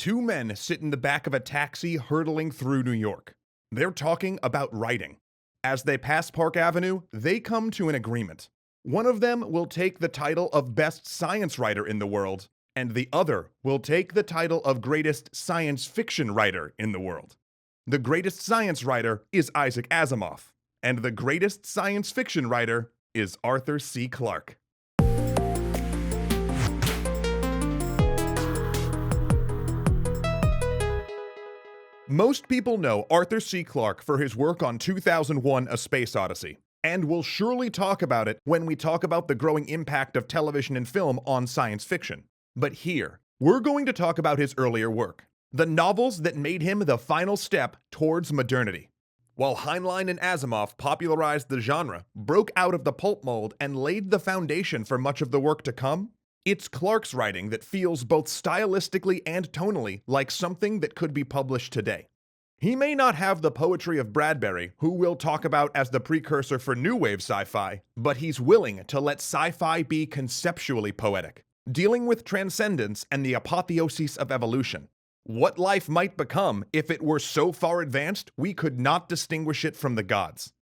Two men sit in the back of a taxi hurtling through New York. They're talking about writing. As they pass Park Avenue, they come to an agreement. One of them will take the title of best science writer in the world, and the other will take the title of greatest science fiction writer in the world. The greatest science writer is Isaac Asimov, and the greatest science fiction writer is Arthur C. Clarke. Most people know Arthur C. Clarke for his work on 2001: A Space Odyssey, and we'll surely talk about it when we talk about the growing impact of television and film on science fiction. But here, we're going to talk about his earlier work, the novels that made him the final step towards modernity. While Heinlein and Asimov popularized the genre, broke out of the pulp mold, and laid the foundation for much of the work to come, it's Clarke's writing that feels both stylistically and tonally like something that could be published today. He may not have the poetry of Bradbury, who we'll talk about as the precursor for new wave sci-fi, but he's willing to let sci-fi be conceptually poetic, dealing with transcendence and the apotheosis of evolution. What life might become if it were so far advanced we could not distinguish it from the gods.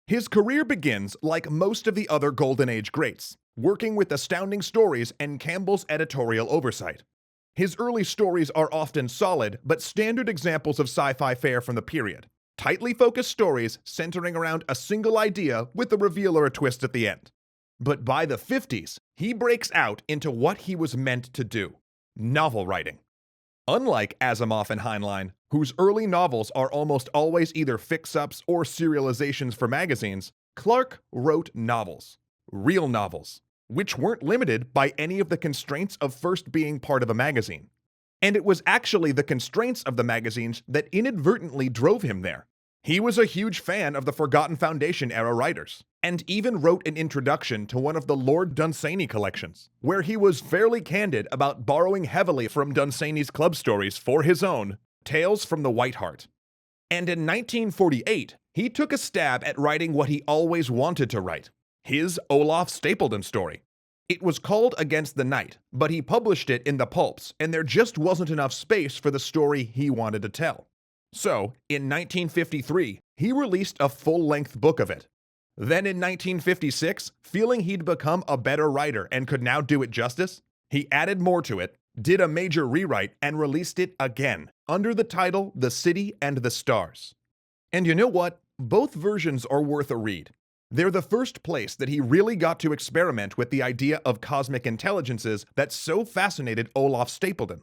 His career begins like most of the other Golden Age greats, working with Astounding Stories and Campbell's editorial oversight. His early stories are often solid, but standard examples of sci-fi fare from the period. Tightly focused stories centering around a single idea with a reveal or a twist at the end. But by the 50s, he breaks out into what he was meant to do: novel writing. Unlike Asimov and Heinlein, whose early novels are almost always either fix-ups or serializations for magazines, Clarke wrote novels. Real novels, which weren't limited by any of the constraints of first being part of a magazine. And it was actually the constraints of the magazines that inadvertently drove him there. He was a huge fan of the Forgotten Foundation era writers, and even wrote an introduction to one of the Lord Dunsany collections, where he was fairly candid about borrowing heavily from Dunsany's club stories for his own Tales from the White Hart. And in 1948, he took a stab at writing what he always wanted to write: his Olaf Stapledon story. It was called Against the Night, but he published it in the pulps, and there just wasn't enough space for the story he wanted to tell. So, in 1953, he released a full-length book of it. Then in 1956, feeling he'd become a better writer and could now do it justice, he added more to it, did a major rewrite, and released it again, under the title The City and the Stars. And you know what? Both versions are worth a read. They're the first place that he really got to experiment with the idea of cosmic intelligences that so fascinated Olaf Stapledon.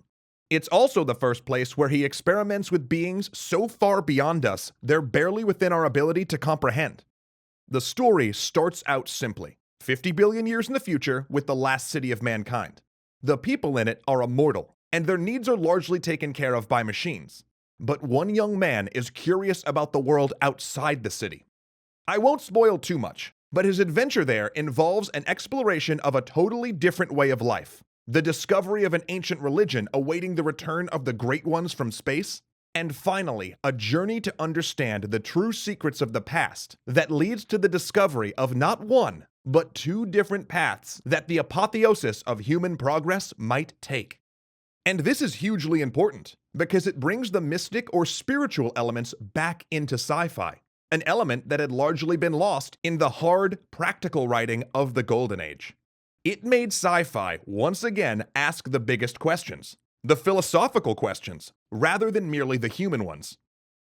It's also the first place where he experiments with beings so far beyond us they're barely within our ability to comprehend. The story starts out simply: 50 billion years in the future with the last city of mankind. The people in it are immortal, and their needs are largely taken care of by machines. But one young man is curious about the world outside the city. I won't spoil too much, but his adventure there involves an exploration of a totally different way of life, the discovery of an ancient religion awaiting the return of the Great Ones from space, and finally, a journey to understand the true secrets of the past that leads to the discovery of not one, but two different paths that the apotheosis of human progress might take. And this is hugely important, because it brings the mystic or spiritual elements back into sci-fi, an element that had largely been lost in the hard, practical writing of the Golden Age. It made sci-fi once again ask the biggest questions, the philosophical questions, rather than merely the human ones.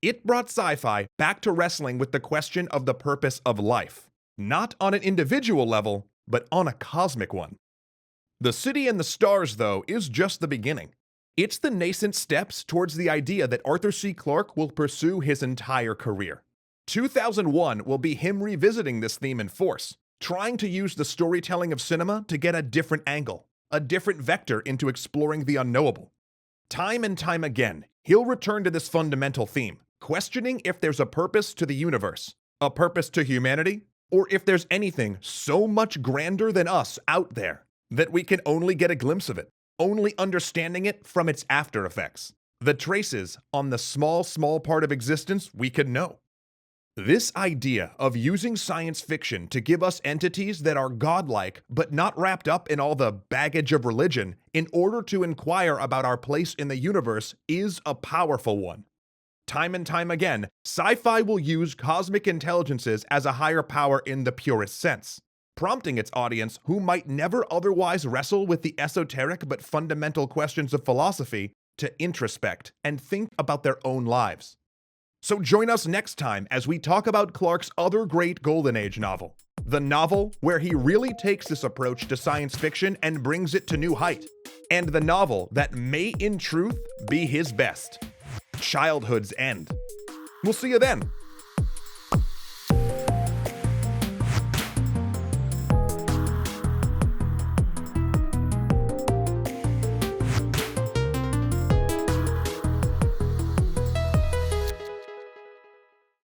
It brought sci-fi back to wrestling with the question of the purpose of life, not on an individual level, but on a cosmic one. The City and the Stars, though, is just the beginning. It's the nascent steps towards the idea that Arthur C. Clarke will pursue his entire career. 2001 will be him revisiting this theme in force, trying to use the storytelling of cinema to get a different angle, a different vector into exploring the unknowable. Time and time again, he'll return to this fundamental theme, questioning if there's a purpose to the universe, a purpose to humanity, or if there's anything so much grander than us out there that we can only get a glimpse of it, only understanding it from its after effects, the traces on the small part of existence we could know. This idea of using science fiction to give us entities that are godlike but not wrapped up in all the baggage of religion in order to inquire about our place in the universe is a powerful one. Time and time again, sci-fi will use cosmic intelligences as a higher power in the purest sense, prompting its audience who might never otherwise wrestle with the esoteric but fundamental questions of philosophy to introspect and think about their own lives. So join us next time as we talk about Clarke's other great Golden Age novel, the novel where he really takes this approach to science fiction and brings it to new height, and the novel that may in truth be his best, Childhood's End. We'll see you then.